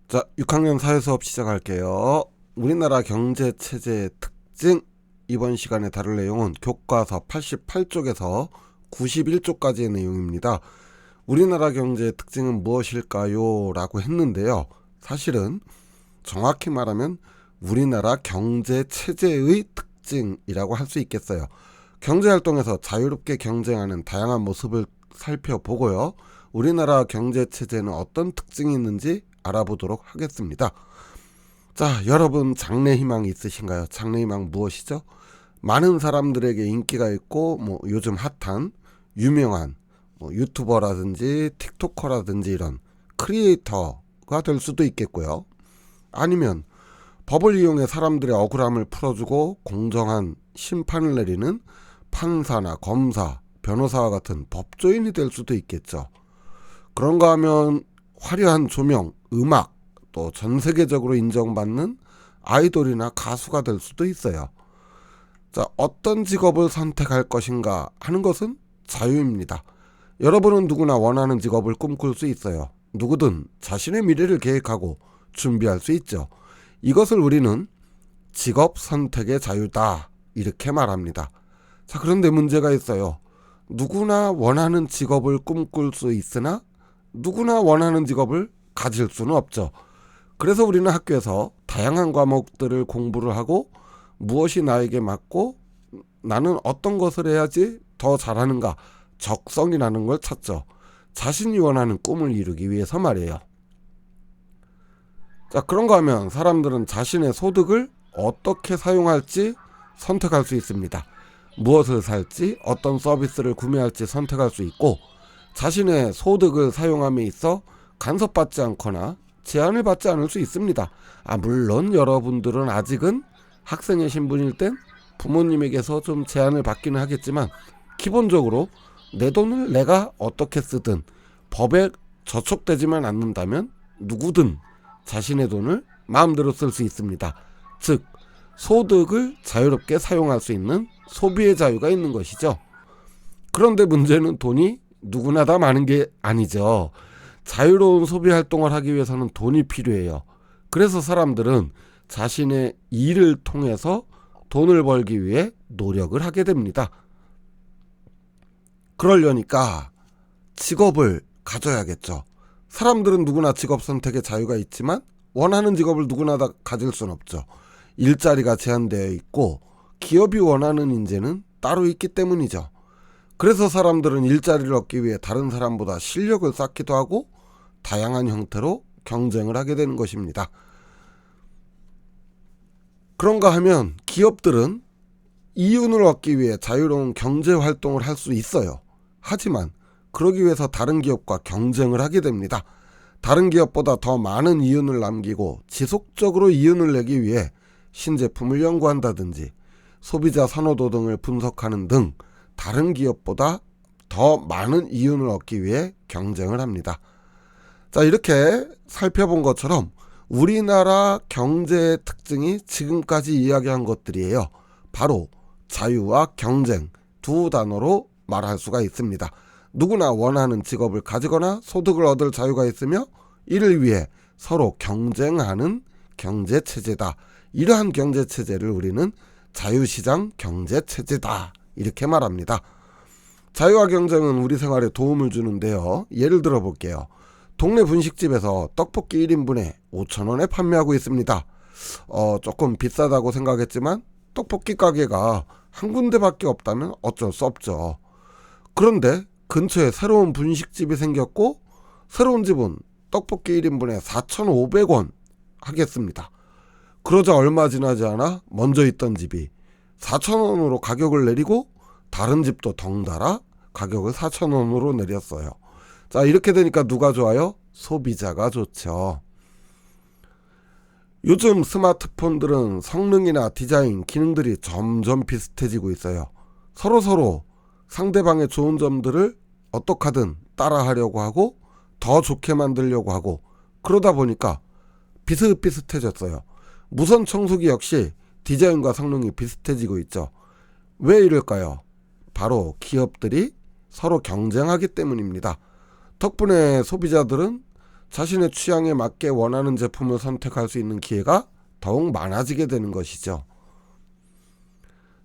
자, 6학년 사회 수업 시작할게요. 우리나라 경제 체제의 특징. 이번 시간에 다룰 내용은 교과서 88쪽에서 91쪽까지의 내용입니다. 우리나라 경제의 특징은 무엇일까요? 라고 했는데요. 사실은 정확히 말하면 우리나라 경제 체제의 특징이라고 할 수 있겠어요. 경제활동에서 자유롭게 경쟁하는 다양한 모습을 살펴보고요. 우리나라 경제 체제는 어떤 특징이 있는지 알아보도록 하겠습니다. 자, 여러분 장래희망이 있으신가요? 장래희망 무엇이죠? 많은 사람들에게 인기가 있고 요즘 핫한 유명한 유튜버라든지 틱토커라든지 이런 크리에이터가 될 수도 있겠고요. 아니면 법을 이용해 사람들의 억울함을 풀어주고 공정한 심판을 내리는 판사나 검사, 변호사와 같은 법조인이 될 수도 있겠죠. 그런가 하면 화려한 조명, 음악, 또 전 세계적으로 인정받는 아이돌이나 가수가 될 수도 있어요. 자, 어떤 직업을 선택할 것인가 하는 것은 자유입니다. 여러분은 누구나 원하는 직업을 꿈꿀 수 있어요. 누구든 자신의 미래를 계획하고 준비할 수 있죠. 이것을 우리는 직업 선택의 자유다, 이렇게 말합니다. 자, 그런데 문제가 있어요. 누구나 원하는 직업을 꿈꿀 수 있으나 누구나 원하는 직업을 가질 수는 없죠. 그래서 우리는 학교에서 다양한 과목들을 공부를 하고 무엇이 나에게 맞고 나는 어떤 것을 해야지 더 잘하는가, 적성이라는 걸 찾죠. 자신이 원하는 꿈을 이루기 위해서 말이에요. 자, 그런가 하면 사람들은 자신의 소득을 어떻게 사용할지 선택할 수 있습니다. 무엇을 살지, 어떤 서비스를 구매할지 선택할 수 있고, 자신의 소득을 사용함에 있어 간섭받지 않거나 제한을 받지 않을 수 있습니다. 물론 여러분들은 아직은 학생의 신분일 땐 부모님에게서 좀 제한을 받기는 하겠지만, 기본적으로 내 돈을 내가 어떻게 쓰든 법에 저촉되지만 않는다면 누구든 자신의 돈을 마음대로 쓸 수 있습니다. 즉, 소득을 자유롭게 사용할 수 있는 소비의 자유가 있는 것이죠. 그런데 문제는 돈이 누구나 다 많은 게 아니죠. 자유로운 소비 활동을 하기 위해서는 돈이 필요해요. 그래서 사람들은 자신의 일을 통해서 돈을 벌기 위해 노력을 하게 됩니다. 그러려니까 직업을 가져야겠죠. 사람들은 누구나 직업 선택의 자유가 있지만 원하는 직업을 누구나 다 가질 수는 없죠. 일자리가 제한되어 있고 기업이 원하는 인재는 따로 있기 때문이죠. 그래서 사람들은 일자리를 얻기 위해 다른 사람보다 실력을 쌓기도 하고 다양한 형태로 경쟁을 하게 되는 것입니다. 그런가 하면 기업들은 이윤을 얻기 위해 자유로운 경제 활동을 할 수 있어요. 하지만 그러기 위해서 다른 기업과 경쟁을 하게 됩니다. 다른 기업보다 더 많은 이윤을 남기고 지속적으로 이윤을 내기 위해 신제품을 연구한다든지 소비자 선호도 등을 분석하는 등 다른 기업보다 더 많은 이윤을 얻기 위해 경쟁을 합니다. 자, 이렇게 살펴본 것처럼 우리나라 경제의 특징이 지금까지 이야기한 것들이에요. 바로 자유와 경쟁 두 단어로 말할 수가 있습니다. 누구나 원하는 직업을 가지거나 소득을 얻을 자유가 있으며 이를 위해 서로 경쟁하는 경제체제다. 이러한 경제체제를 우리는 자유시장 경제체제다, 이렇게 말합니다. 자유와 경쟁은 우리 생활에 도움을 주는데요. 예를 들어 볼게요. 동네 분식집에서 떡볶이 1인분에 5,000원에 판매하고 있습니다. 조금 비싸다고 생각했지만 떡볶이 가게가 한 군데밖에 없다면 어쩔 수 없죠. 그런데 근처에 새로운 분식집이 생겼고 새로운 집은 떡볶이 1인분에 4,500원 하겠습니다. 그러자 얼마 지나지 않아 먼저 있던 집이 4,000원으로 가격을 내리고 다른 집도 덩달아 가격을 4,000원으로 내렸어요. 자, 이렇게 되니까 누가 좋아요? 소비자가 좋죠. 요즘 스마트폰들은 성능이나 디자인, 기능들이 점점 비슷해지고 있어요. 서로 상대방의 좋은 점들을 어떻게든 따라하려고 하고 더 좋게 만들려고 하고 그러다 보니까 비슷비슷해졌어요. 무선 청소기 역시 디자인과 성능이 비슷해지고 있죠. 왜 이럴까요? 바로 기업들이 서로 경쟁하기 때문입니다. 덕분에 소비자들은 자신의 취향에 맞게 원하는 제품을 선택할 수 있는 기회가 더욱 많아지게 되는 것이죠.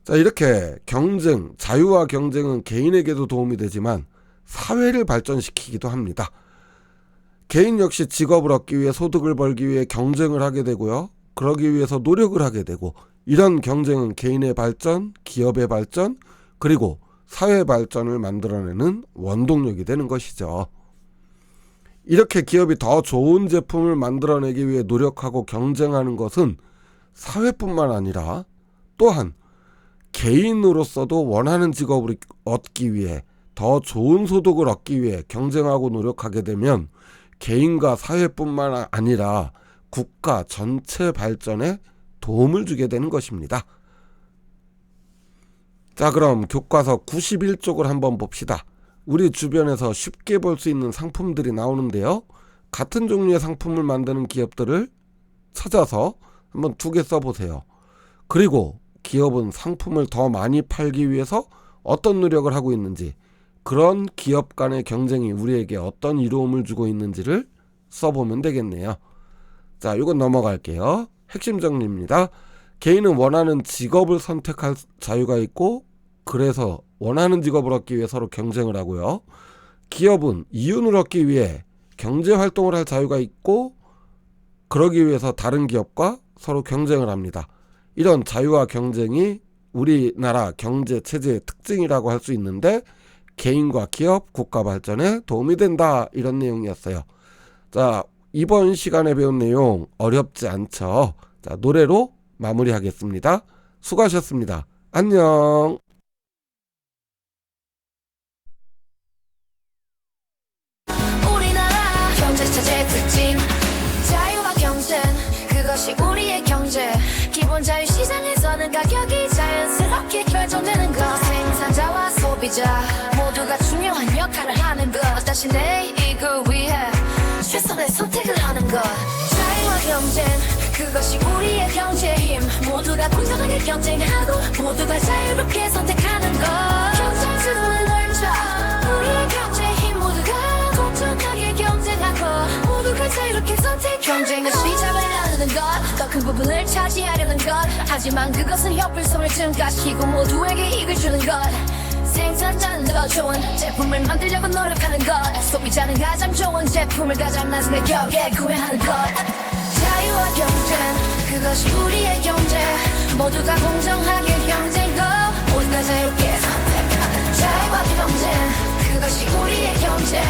자, 이렇게 경쟁, 자유와 경쟁은 개인에게도 도움이 되지만 사회를 발전시키기도 합니다. 개인 역시 직업을 얻기 위해 소득을 벌기 위해 경쟁을 하게 되고요. 그러기 위해서 노력을 하게 되고, 이런 경쟁은 개인의 발전, 기업의 발전, 그리고 사회 발전을 만들어내는 원동력이 되는 것이죠. 이렇게 기업이 더 좋은 제품을 만들어내기 위해 노력하고 경쟁하는 것은 사회뿐만 아니라 또한 개인으로서도 원하는 직업을 얻기 위해, 더 좋은 소득을 얻기 위해 경쟁하고 노력하게 되면 개인과 사회뿐만 아니라 국가 전체 발전에 도움을 주게 되는 것입니다. 자, 그럼 교과서 91쪽을 한번 봅시다. 우리 주변에서 쉽게 볼 수 있는 상품들이 나오는데요. 같은 종류의 상품을 만드는 기업들을 찾아서 한번 2개 써보세요. 그리고 기업은 상품을 더 많이 팔기 위해서 어떤 노력을 하고 있는지, 그런 기업 간의 경쟁이 우리에게 어떤 이로움을 주고 있는지를 써보면 되겠네요. 자, 이건 넘어갈게요. 핵심 정리입니다. 개인은 원하는 직업을 선택할 자유가 있고, 그래서 원하는 직업을 얻기 위해 서로 경쟁을 하고요. 기업은 이윤을 얻기 위해 경제 활동을 할 자유가 있고, 그러기 위해서 다른 기업과 서로 경쟁을 합니다. 이런 자유와 경쟁이 우리나라 경제 체제의 특징이라고 할 수 있는데, 개인과 기업, 국가 발전에 도움이 된다, 이런 내용이었어요. 자, 이번 시간에 배운 내용 어렵지 않죠? 자, 노래로 마무리하겠습니다. 수고하셨습니다. 안녕. 우리나라 경제 체제 특징, 자유와 경쟁, 그것이 우리의 경제. 기본 자유 시장에서는 가격이 자연스럽게 결정되는 것. 생산자와 소비자 모두가 중요한 역할을 하는 것. 다시 내 이익을 위해 최선의 선택을 하는 것. 자유와 경쟁, 그것이 우리의 경제의 힘. 모두가 공정하게 경쟁하고 모두가 자유롭게 선택하는 것. 경쟁스러운 넓자 우리의 경제의 힘. 모두가 공정하게 경쟁하고 모두가 자유롭게 선택하는 것. 경쟁은 시장을 나누는 것, 더 큰 부분을 차지하려는 것. 하지만 그것은 협일성을 증가시키고 모두에게 이익을 주는 것. 생산자는 더 좋은 제품을 만들려고 노력하는 것. 소비자는 가장 좋은 제품을 가장 낮은 가격에 구매하는 것. 자유와 경쟁, 그것이 우리의 경제. 모두가 공정하게 경쟁하고 모두가 자유롭게 선택하는 자유와 경쟁, 그것이 우리의 경제.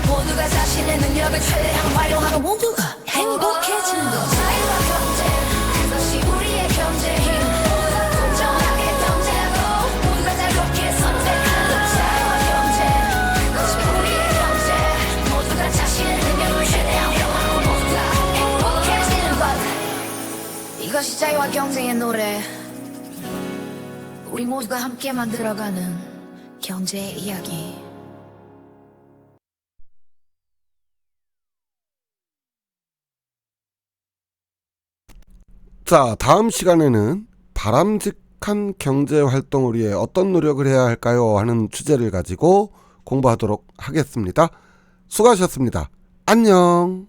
모두가 자신의 능력을 최대한 활용하고 모두가 행복해지는 것. 자유와 경쟁, 그것이 우리의 경제의 힘. 모두가 공정하게 경쟁하고 모두가 자유롭게 선택하는 것. 자유와 경쟁, 그것이 우리의 경제. 모두가 자신의 능력을 최대한 활용하고 모두가 행복해지는 것. 이것이 자유와 경쟁의 노래. 우리 모두가 함께 만들어가는 경제의 이야기. 자, 다음 시간에는 바람직한 경제 활동을 위해 어떤 노력을 해야 할까요? 하는 주제를 가지고 공부하도록 하겠습니다. 수고하셨습니다. 안녕.